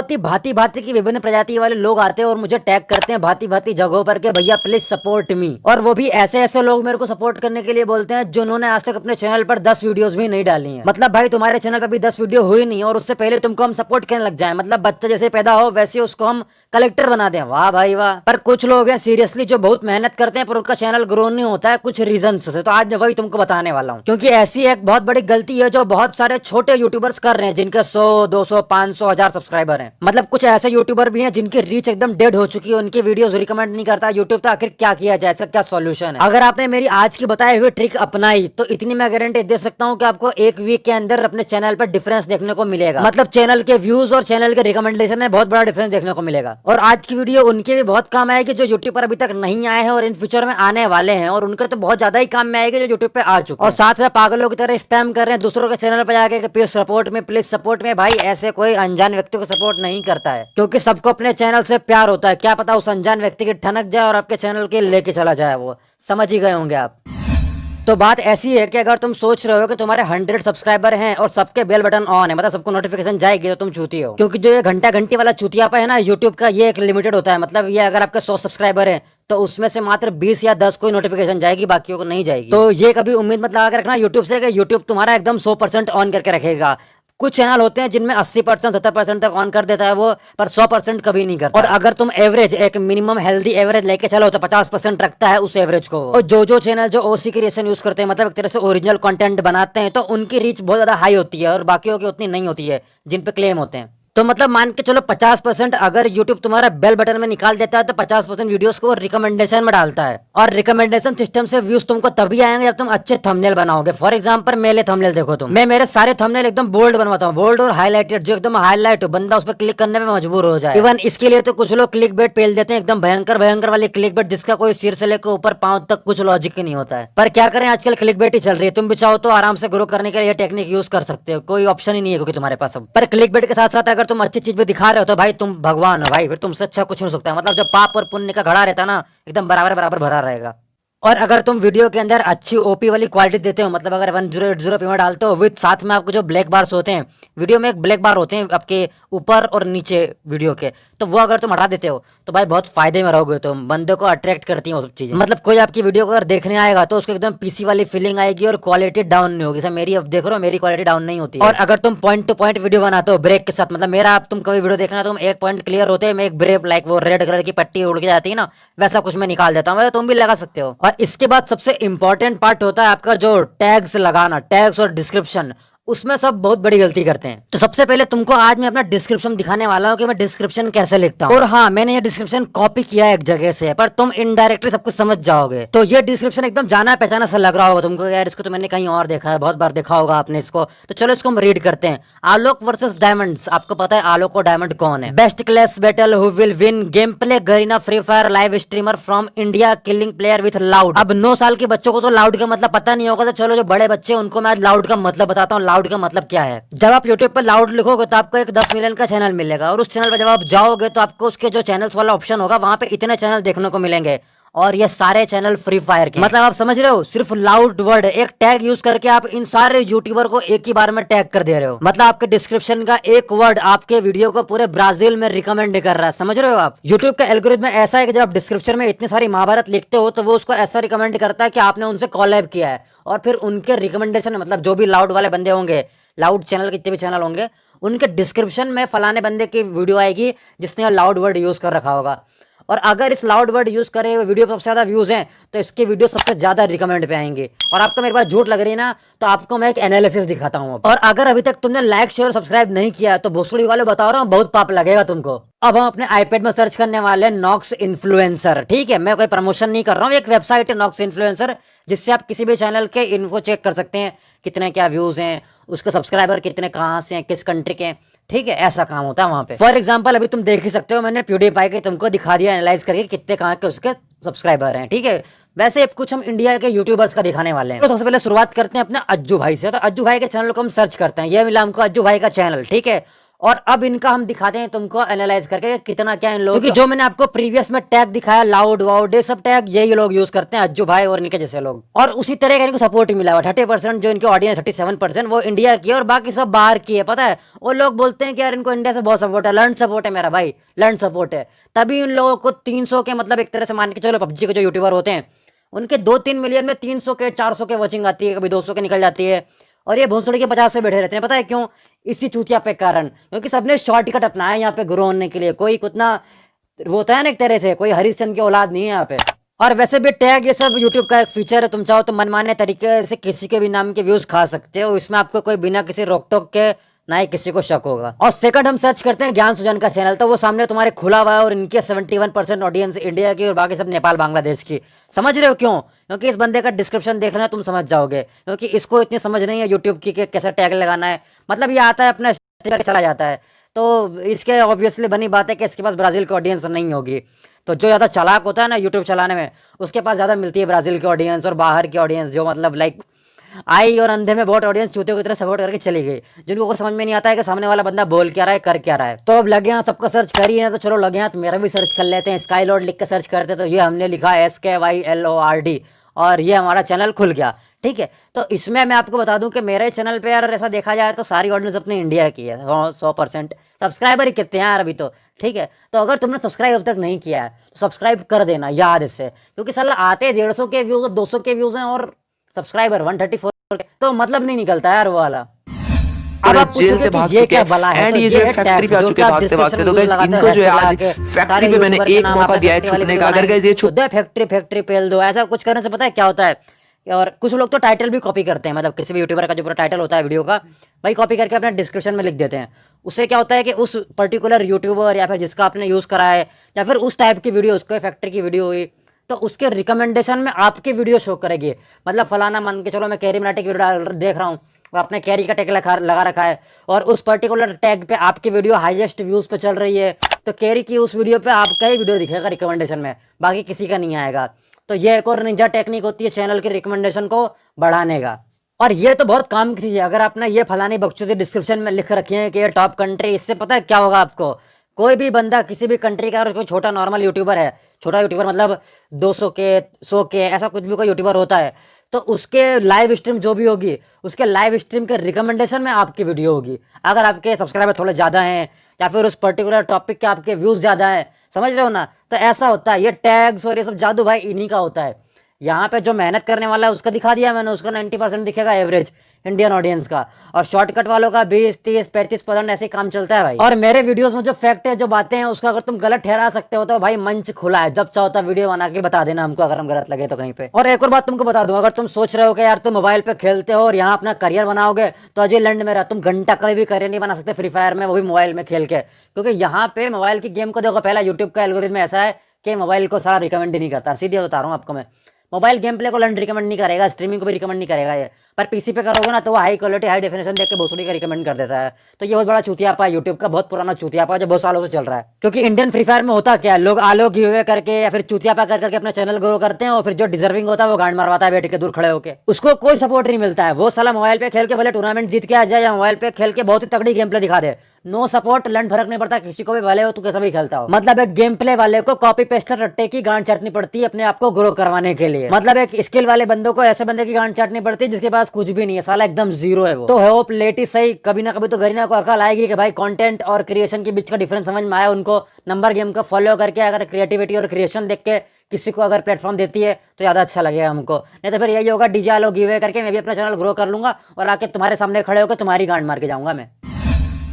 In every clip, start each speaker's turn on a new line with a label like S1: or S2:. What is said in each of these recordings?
S1: बहुत ही भांति भांति की विभिन्न प्रजाति वाले लोग आते हैं और मुझे टैग करते हैं भांति भांति जगहों पर के भैया प्लीज सपोर्ट मी। और वो भी ऐसे ऐसे लोग मेरे को सपोर्ट करने के लिए बोलते हैं जिन्होंने आज तक अपने चैनल पर 10 वीडियोस भी नहीं डाली हैं। मतलब भाई तुम्हारे चैनल पर भी 10 वीडियो हुई नहीं और उससे पहले तुमको हम सपोर्ट करने लग जाए। मतलब बच्चा जैसे पैदा हो वैसे उसको हम कलेक्टर बना दें। वाह भाई वाह। पर कुछ लोग हैं सीरियसली जो बहुत मेहनत करते हैं पर उनका चैनल ग्रो नहीं होता है कुछ रीजन से। तो आज मैं वही तुमको बताने वाला हूँ, क्योंकि ऐसी एक बहुत बड़ी गलती है जो बहुत सारे छोटे यूट्यूबर्स कर रहे हैं जिनके 100, 200, 500, 1000 सब्सक्राइबर हैं। मतलब कुछ ऐसे यूट्यूबर भी हैं जिनकी रीच एकदम डेड हो चुकी है, उनकी वीडियोस रिकमेंड नहीं करता यूट्यूब। तो आखिर क्या किया जाए, इसका क्या सॉल्यूशन है? अगर आपने मेरी आज की बताई हुई ट्रिक अपनाई तो इतनी मैं गारंटी दे सकता हूँ कि आपको एक वीक के अंदर अपने चैनल पर डिफरेंस देखने को मिलेगा। मतलब चैनल के व्यूज और चैनल के रिकमेंडेशन में बहुत बड़ा डिफरेंस देखने को मिलेगा। और आज की वीडियो उनके भी बहुत काम आएगी जो यूट्यूब पर अभी तक नहीं आए हैं और इन फ्यूचर में आने वाले हैं, और उनके तो बहुत ज्यादा ही काम में आएगी जो यूट्यूब पे आ चुके हैं। और साथ में पागलों की तरह स्पैम कर रहे हैं दूसरों के चैनल पर जाके प्लीज सपोर्ट में। भाई ऐसे कोई अनजान व्यक्ति को सपोर्ट नहीं करता है, क्योंकि सबको अपने चैनल से प्यार होता है। क्या पता उस अनजान व्यक्ति की ठनक जाए और आपके चैनल के लेके चला जाए। वो समझ ही गए होंगे आप। तो बात ऐसी है कि अगर तुम सोच रहे हो कि तुम्हारे 100 सब्सक्राइबर हैं और सबके बेल बटन ऑन है, मतलब सबको नोटिफिकेशन जाएगी, तो तुम चूती हो। क्योंकि जो ये घंटी वाला चूतियापा है ना यूट्यूब का, ये एक लिमिटेड होता है। मतलब ये अगर आपके 100 सब्सक्राइबर हैं तो उसमें से मात्र 20 या 10 कोई नोटिफिकेशन जाएगी, बाकियों को नहीं जाएगी। तो ये कभी उम्मीद मत लगा कर रखना यूट्यूब से कि यूट्यूब तुम्हारा एकदम 100% ऑन करके रखेगा। कुछ चैनल होते हैं जिनमें 80%, 70% तक ऑन कर देता है वो, पर 100% कभी नहीं करता। और अगर तुम एवरेज एक मिनिमम हेल्दी एवरेज लेके चलो तो 50% रखता है उस एवरेज को। और जो चैनल जो ओसी क्रिएशन यूज करते हैं, मतलब एक तरह से ओरिजिनल कंटेंट बनाते हैं, तो उनकी रीच बहुत ज्यादा हाई होती है और बाकियों की उतनी नहीं होती है जिन पे क्लेम होते हैं। तो मतलब मान के चलो 50% अगर YouTube तुम्हारा बेल बटन में निकाल देता है तो 50% वीडियोस को रिकमेंडेशन में डालता है। और रिकमेंडेशन सिस्टम से व्यूज तुमको तभी आएंगे जब तुम अच्छे थंबनेल बनाओगे। फॉर एग्जांपल मेरे थंबनेल देखो तुम, मैं मेरे सारे थंबनेल एकदम बोल्ड बनवाता हूँ, बोल्ड और हाईलाइटेड, जो एकदम हाईलाइट हो, बंदा उस पर क्लिक करने में मजबूर हो जाए। इवन इसके लिए तो कुछ लोग क्लिक बेट पेल देते हैं, एकदम भयंकर भयंकर वाली क्लिक बेट जिसका कोई सिर से लेकर ऊपर पांव तक कुछ लॉजिक ही नहीं होता है। पर क्या करें, आजकल क्लिक बेट ही चल रही है। तुम भी चाहो तो आराम से ग्रो करने के लिए टेक्निक यूज कर सकते हो, कोई ऑप्शन ही नहीं है क्योंकि तुम्हारे पास। पर क्लिक बेट के साथ साथ अगर तुम अच्छी चीज भी दिखा रहे हो तो भाई तुम भगवान हो भाई, फिर तुमसे अच्छा कुछ नहीं हो सकता है। मतलब जब पाप और पुण्य का घड़ा रहता है ना, एकदम बराबर बराबर भरा रहेगा। और अगर तुम वीडियो के अंदर अच्छी ओपी वाली क्वालिटी देते हो, मतलब अगर 1080 पे डालते हो विद साथ में आपको जो ब्लैक बार्स होते हैं, वीडियो में एक ब्लैक बार होते हैं आपके ऊपर और नीचे वीडियो के, तो वो अगर तुम हटा देते हो तो भाई बहुत फायदे में रहोगे। तुम बंदे को अट्रैक्ट करती है वो सब चीजें। मतलब कोई आपकी वीडियो को अगर देखने आएगा तो उसको एकदम पीसी वाली फीलिंग आएगी और क्वालिटी डाउन नहीं होगी। मेरी अब देख रहे हो, मेरी क्वालिटी डाउन नहीं होती है। और अगर तुम पॉइंट टू पॉइंट वीडियो बनाते हो ब्रेक के साथ, मतलब मेरा, आप तुम कभी वीडियो देखना तुम एक पॉइंट क्लियर होते हैं, मैं एक ब्रेक लाइक वो रेड कलर की पट्टी उड़ के जाती है ना, वैसा कुछ मैं निकाल देता हूँ, तुम भी लगा सकते हो। और इसके बाद सबसे इंपॉर्टेंट पार्ट होता है आपका जो टैग्स लगाना, टैग्स और डिस्क्रिप्शन। उसमें सब बहुत बड़ी गलती करते हैं। तो सबसे पहले तुमको आज मैं अपना डिस्क्रिप्शन दिखाने वाला हूँ कि मैं डिस्क्रिप्शन कैसे लिखता हूँ। और हाँ, मैंने ये डिस्क्रिप्शन कॉपी किया है एक जगह से, पर तुम इनडायरेक्टली सब कुछ समझ जाओगे। तो ये डिस्क्रिप्शन एकदम जाना पहचाना सा लग रहा होगा तुमको, यार इसको तो मैंने कहीं और देखा है, बहुत बार देखा होगा आपने इसको। तो चलो इसको हम रीड करते हैं। आलोक वर्सेस डायमंड्स। आपको पता है आलोक और डायमंड कौन है? Best class battle, who will win, game play, Garena free fire live streamer from India, killing player with loud. अब 9 साल के बच्चों को तो लाउड का मतलब पता नहीं होगा, तो चलो जो बड़े बच्चे उनको मैं आज लाउड का मतलब बताता हूँ। लाउड का मतलब क्या है? जब आप YouTube पर लाउड लिखोगे तो आपको एक 10 मिलियन का चैनल मिलेगा, और उस चैनल पर जब आप जाओगे तो आपको उसके जो चैनल्स वाला ऑप्शन होगा वहां पे इतने चैनल देखने को मिलेंगे, और ये सारे चैनल फ्री फायर के। मतलब आप समझ रहे हो, सिर्फ लाउड वर्ड एक टैग यूज करके आप इन सारे यूट्यूबर को एक ही बार में टैग कर दे रहे हो। मतलब आपके डिस्क्रिप्शन का एक वर्ड आपके वीडियो को पूरे ब्राजील में रिकमेंड कर रहा है। समझ रहे हो आप? यूट्यूब का एल्गोरिथम ऐसा है कि जब आप डिस्क्रिप्शन में इतनी सारी महाभारत लिखते हो तो वो उसको ऐसा रिकमेंड करता है कि आपने उनसे कॉलैब किया है, और फिर उनके रिकमेंडेशन, मतलब जो भी लाउड वाले बंदे होंगे, लाउड चैनल कितने भी चैनल होंगे, उनके डिस्क्रिप्शन में फलाने बंदे की वीडियो आएगी जिसने लाउड वर्ड यूज कर रखा होगा। और अगर इस लाउड वर्ड यूज करे हुए वीडियो पर सबसे ज्यादा व्यूज हैं तो इसके वीडियो सबसे ज्यादा रिकमेंड पे आएंगे। और आपको मेरे पास झूठ लग रही है ना, तो आपको मैं एक एनालिसिस दिखाता हूँ। और अगर अभी तक तुमने लाइक शेयर सब्सक्राइब नहीं किया तो भोसड़ी वाले बता रहा हूँ, बहुत पाप लगेगा तुमको। अब हम अपने आईपैड में सर्च करने वाले हैं नॉक्स इन्फ्लुएंसर। ठीक है, मैं कोई प्रमोशन नहीं कर रहा हूँ, एक वेबसाइट है नॉक्स इन्फ्लुएंसर, जिससे आप किसी भी चैनल के इन्फो चेक कर सकते हैं, कितने क्या व्यूज हैं, उसके सब्सक्राइबर कितने कहाँ से हैं, किस कंट्री के। ठीक है, ऐसा काम होता है वहां पे। फॉर एग्जांपल अभी तुम देख ही सकते हो, मैंने प्यूडीपाई के तुमको दिखा दिया एनालाइज करके कितने कहाँ के उसके सब्सक्राइबर हैं। ठीक है, वैसे कुछ हम इंडिया के यूट्यूबर्स का दिखाने वाले हैं। तो सबसे पहले शुरुआत करते हैं अपने अज्जू भाई से। तो अज्जू भाई के चैनल को हम सर्च करते हैं, ये मिला हमको अज्जू भाई का चैनल। ठीक है, और अब इनका हम दिखाते हैं तुमको एनालाइज करके कितना क्या इन लोगों, क्योंकि जो मैंने आपको प्रीवियस में टैग दिखाया लाउड वाउड ये सब टैग यही लोग यूज करते हैं, अज्जू भाई और इनके जैसे लोग। और उसी तरह का इनको सपोर्ट ही मिला हुआ 30% जो इनके ऑडियंस 37% वो इंडिया की है और बाकी सब बाहर की है। पता है वो लोग बोलते हैं कि यार इनको इंडिया से बहुत सपोर्ट है, लर्न सपोर्ट है मेरा भाई, लर्न सपोर्ट है। तभी उन लोगों को 300 के मतलब एक तरह से मान के चलो पबजी के जो यूट्यूबर होते हैं उनके 2-3 मिलियन में 300 के 400 के वॉचिंग आती है, कभी 200 के निकल जाती है। और ये भोसड़ी के 50 से बैठे रहते हैं। पता है क्यों? इसी चूतिया पे कारण, क्योंकि सबने शॉर्टकट अपनाया यहाँ पे ग्रो होने के लिए। कोई कितना वो होता है ना एक तरह से, कोई हरिश्चंद्र की औलाद नहीं है यहाँ पे। और वैसे भी टैग ये सब यूट्यूब का एक फीचर है, तुम चाहो तो मनमाने तरीके से किसी के भी नाम के व्यूज खा सकते हो, इसमें आपको कोई बिना किसी रोक टोक के ना ही किसी को शक होगा। और सेकंड हम सर्च करते हैं ज्ञान सुजन का चैनल, तो वो सामने तुम्हारे खुला हुआ है और इनके 71% ऑडियंस इंडिया की और बाकी सब नेपाल बांग्लादेश की। समझ रहे हो क्यों? क्योंकि इस बंदे का डिस्क्रिप्शन देख लेना तुम समझ जाओगे, क्योंकि इसको इतनी समझ नहीं है यूट्यूब की कि कैसे टैग लगाना है। मतलब ये आता है अपना चला जाता है, तो इसके ऑब्वियसली बनी बात है कि इसके पास ब्राजील की ऑडियंस नहीं होगी। तो जो ज़्यादा चालाक होता है ना यूट्यूब चलाने में, उसके पास ज़्यादा मिलती है ब्राज़ील की ऑडियंस और बाहर की ऑडियंस, जो मतलब लाइक आई और अंधे में बहुत ऑडियंस चूते की तरह सपोर्ट करके चली गई, जिनको को समझ में नहीं आता है कि सामने वाला बंदा बोल क्या रहा है, कर क्या रहा है। तो अब लगे यहाँ सबका सर्च करिए ना, तो चलो लगे यहाँ तो मेरा भी सर्च कर लेते हैं। स्काई लॉर्ड लिख के सर्च करते तो ये हमने लिखा SKYLORD और ये हमारा चैनल खुल गया। ठीक है, तो इसमें मैं आपको बता दूं कि मेरे चैनल पे यार ऐसा देखा जाए तो सारी ऑडियंस अपने इंडिया की है, 100%। सब्सक्राइबर ही कितने हैं यार अभी तो। ठीक है, तो अगर तुमने सब्सक्राइब अब तक नहीं किया है तो सब्सक्राइब कर देना याद इससे, क्योंकि साला आते 150 के व्यूज और 200 के व्यूज हैं और सब्सक्राइबर 134 के, तो मतलब नहीं निकलता यार वो वाला। अब आप
S2: जेल से भाग चुके हैं एंड ये जो है फैक्ट्री पे आ चुके हैं भागते भागते। तो गाइस इनको जो है आज फैक्ट्री पे मैंने एक मौका दिया है छुपने का। अगर गाइस ये छुप
S1: फैक्ट्री पेल दो, ऐसा कुछ करने से पता है क्या होता है? और कुछ लोग तो टाइटल भी कॉपी करते हैं, मतलब किसी भी यूट्यूबर का जो पूरा टाइटल होता है वीडियो का भाई कॉपी करके अपने डिस्क्रिप्शन में लिख देते हैं। उससे क्या होता है कि उस पर्टिकुलर यूट्यूबर या फिर जिसका आपने यूज़ करा है या फिर उस टाइप की वीडियो, उसको फैक्ट्री की वीडियो हुई तो उसके रिकमेंडेशन में आपकी वीडियो शो करेगी। मतलब फलाना मान के चलो मैं कैरी मनाटी की वीडियो देख रहा हूँ, आपने कैरी का टैग लगा रखा है और उस पर्टिकुलर टैग पे आपकी वीडियो हाईएस्ट व्यूज पे चल रही है, तो कैरी की उस वीडियो पे आपका ही वीडियो दिखेगा रिकमेंडेशन में, बाकी किसी का नहीं आएगा। तो ये एक और निंजा टेक्निक होती है चैनल के रिकमेंडेशन को बढ़ाने का। और ये तो बहुत काम की चीज़ है। अगर आपने ये फलानी बकचोदी डिस्क्रिप्शन में लिख रखी है कि ये टॉप कंट्री, इससे पता है क्या होगा आपको? कोई भी बंदा किसी भी कंट्री का अगर कोई छोटा नॉर्मल यूट्यूबर है, छोटा यूट्यूबर मतलब 200 के 100 के ऐसा कुछ भी कोई यूट्यूबर होता है, तो उसके लाइव स्ट्रीम जो भी होगी उसके लाइव स्ट्रीम के रिकमेंडेशन में आपकी वीडियो होगी। अगर आपके सब्सक्राइबर थोड़े ज़्यादा हैं या फिर उस पर्टिकुलर टॉपिक के आपके व्यूज़ ज़्यादा हैं, समझ रहे हो ना? तो ऐसा होता है। ये टैग्स और ये सब जादू भाई इन्हीं का होता है। यहाँ पे जो मेहनत करने वाला है उसका दिखा दिया मैंने, उसका 90% दिखेगा एवरेज इंडियन ऑडियंस का, और शॉर्टकट वालों का 20, 30, 35% ऐसे काम चलता है भाई। और मेरे वीडियोस में जो फैक्ट है, जो बातें हैं, उसको अगर तुम गलत ठहरा सकते हो तो भाई मंच खुला है, जब चाहो तब वीडियो बना के बता देना हमको अगर हम गलत लगे तो कहीं पे। और एक और बात तुमको बता दूं, अगर तुम सोच रहे हो कि यार तुम मोबाइल पे खेलते हो और यहाँ अपना करियर बनाओगे, तो अजय लैंड में रहा, तुम घंटा कभी भी करियर नहीं बना सकते फ्री फायर में, वो भी मोबाइल में खेल के। क्योंकि यहाँ पे मोबाइल की गेम को देखो, पहला यूट्यूब का एल्गोरिथम ऐसा है कि मोबाइल को सारा रिकमेंड ही नहीं करता, सीधे बता रहा हूँ आपको मैं। मोबाइल गेम प्ले को लंड रिकमेंड नहीं करेगा, स्ट्रीमिंग को भी रिकमेंड नहीं करेगा ये, पर पीसी पे करोगे ना तो वो हाई क्वालिटी हाई डेफिनेशन देख के भोसड़ी का रिकमेंड कर देता है। तो ये बहुत बड़ा चूतियापा है यूट्यूब का, बहुत पुराना चूतियापा जो बहुत सालों से चल रहा है। क्योंकि इंडियन फ्री फायर में होता क्या है, लोग आलो गिव अवे करके या फिर चूतियापा कर करके अपना चैनल ग्रो करते हैं और फिर जो डिजर्विंग होता है वो गांड मरवाता है बैठ के दूर खड़े होकर, उसको कोई सपोर्ट नहीं मिलता है। वो साला मोबाइल पे खेल के भले टूर्नामेंट जीत के आ जाए या मोबाइल पे खेल के बहुत ही तगड़ी गेम प्ले दिखा दे, नो सपोर्ट लंड फर्क नहीं पड़ता किसी को भी, भले हो तू कैसा भी खेलता हो। मतलब एक गेम प्ले वाले को कॉपी पेस्टर रट्टे की गांड चाटनी पड़ती है अपने आप को ग्रो करवाने के लिए। मतलब एक स्किल वाले बंदों को ऐसे बंदे की गांड चाटनी पड़ती है जिसके पास कुछ भी नहीं है, साला एकदम जीरो है वो। तो होप लेटी सही कभी ना कभी तो गरीना को अकल आएगी कि भाई कंटेंट और क्रिएशन के बीच का डिफरेंस समझ में आया उनको। नंबर गेम का फॉलो करके अगर क्रिएटिविटी और क्रिएशन देख के किसी को अगर प्लेटफॉर्म देती है तो ज़्यादा अच्छा लगेगा हमको। नहीं तो फिर यही होगा डीजे आलो गिव अवे करके मैं भी अपना चैनल ग्रो कर लूंगा और आके तुम्हारे सामने खड़े होकर तुम्हारी गांड मार के जाऊंगा मैं।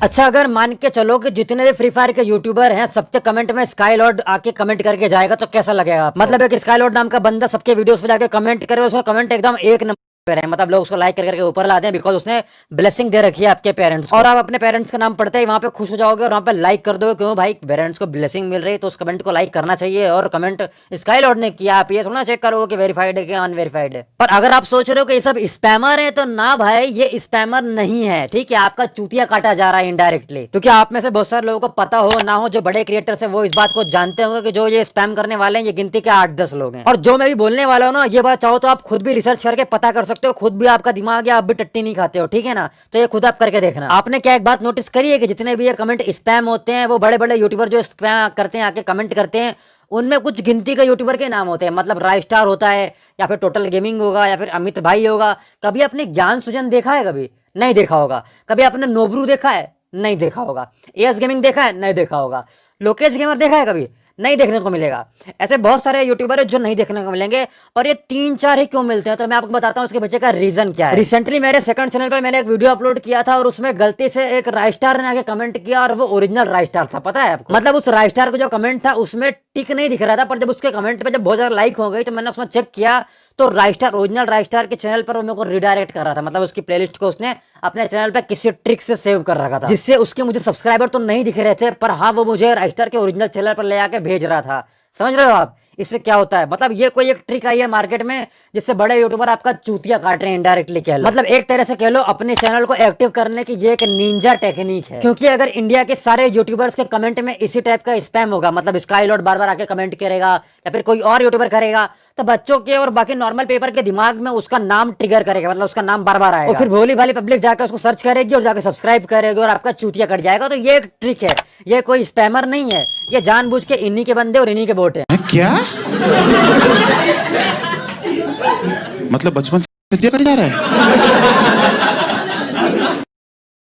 S1: अच्छा, अगर मान के चलो कि जितने भी फ्री फायर के यूट्यूबर हैं सबके कमेंट में स्काई लॉर्ड आके कमेंट करके जाएगा तो कैसा लगेगा? मतलब एक स्काई लॉर्ड नाम का बंदा सबके वीडियोस पे जाके कमेंट करे, उसका कमेंट एकदम एक नंबर है, मतलब लोग उसको लाइक करके ऊपर लाते हैं बिकॉज उसने ब्लेसिंग दे रखी है आपके पेरेंट्स को। और आप अपने पेरेंट्स का नाम पढ़ते ही वहां पे खुश हो जाओगे और वहां पे लाइक कर दोगे, क्यों भाई पेरेंट्स को ब्लेसिंग मिल रही है तो उस कमेंट को लाइक करना चाहिए। और कमेंट स्काई लॉर्ड ने किया, आप ये थोड़ा चेक करोगे कि वेरीफाइड है कि अनवेरीफाइड है। पर अगर आप सोच रहे हो कि ये सब स्पैमर है तो ना भाई, ये स्पैमर नहीं है, ठीक है? आपका चूतिया काटा जा रहा है इनडायरेक्टली, क्योंकि आप में से बहुत सारे लोगों को पता हो ना हो, जो बड़े क्रिएटर्स है वो इस बात को जानते होंगे कि जो ये स्पैम करने वाले हैं ये गिनती के 8-10 लोग हैं। और जो मैं भी बोलने वाला हूँ ना, ये बात चाहो तो आप खुद भी रिसर्च करके पता कर सकते हो खुद भी आपका दिमाग या आप भी टट्टी नहीं खाते हो, ठीक है ना। तो ये खुद आप करके देखना। आपने क्या एक बात नोटिस करी है कि जितने भी ये कमेंट स्पैम होते हैं, वो बड़े बड़े यूट्यूबर जो स्पैम करते हैं, आके कमेंट करते हैं, उनमें कुछ गिनती के यूट्यूबर के नाम होते हैं। मतलब राय स्टार होता है, या फिर टोटल गेमिंग होगा, या फिर अमित भाई होगा। कभी आपने ज्ञान सुजन देखा है? कभी नहीं देखा होगा। कभी आपने नोबरू देखा है? नहीं देखा होगा। एएस गेमिंग देखा है? नहीं देखा होगा। लोकेश गेमर देखा है? कभी नहीं देखने को मिलेगा। ऐसे बहुत सारे यूट्यूबर है जो नहीं देखने को मिलेंगे, और ये 3-4 ही क्यों मिलते हैं, तो मैं आपको बताता हूँ उसके पीछे का रीजन क्या है। रिसेंटली मेरे सेकंड चैनल पर मैंने एक वीडियो अपलोड किया था, और उसमें गलती से एक राइस्टार ने आके कमेंट किया, और वो ओरिजिनल राइस्टार था, पता है आपको। मतलब उस राइस्टार को जो कमेंट था उसमें टिक नहीं दिख रहा था, पर जब उसके कमेंट पे जब बहुत ज्यादा लाइक हो गई तो मैंने उसमें चेक किया, तो राइस्टार ओरिजिनल राइस्टार के चैनल पर वो मेरे को रिडायरेक्ट कर रहा था। मतलब उसकी प्लेलिस्ट को उसने अपने चैनल पे किसी ट्रिक से सेव कर रखा था, जिससे उसके मुझे सब्सक्राइबर तो नहीं दिख रहे थे, पर हाँ वो मुझे राइस्टार के ओरिजिनल चैनल पर ले आके भेज रहा था। समझ रहे हो आप इससे क्या होता है? मतलब ये कोई एक ट्रिक आई है मार्केट में, जिससे बड़े यूट्यूबर आपका चूतिया काट रहे हैं इनडायरेक्टली कह लो। मतलब एक तरह से कह लो अपने चैनल को एक्टिव करने की ये एक निंजा टेक्निक है। क्योंकि अगर इंडिया के सारे यूट्यूबर्स के कमेंट में इसी टाइप का स्पैम होगा, मतलब स्काई लॉर्ड बार बार आके कमेंट करेगा, या फिर कोई और यूट्यूबर करेगा, तो बच्चों के और बाकी नॉर्मल पेपर के दिमाग में उसका नाम ट्रिगर करेगा, मतलब उसका नाम बार बार आएगा, और फिर भोली भाली पब्लिक जाकर उसको सर्च करेगी और जाकर सब्सक्राइब करेगी, और आपका चूतिया कट जाएगा। तो ये एक ट्रिक है, ये कोई स्पैमर नहीं है, ये जानबूझ के इन्हीं के बंदे और इन्हीं के वोट है।
S3: क्या मतलब बचपन से कट जा रहा है?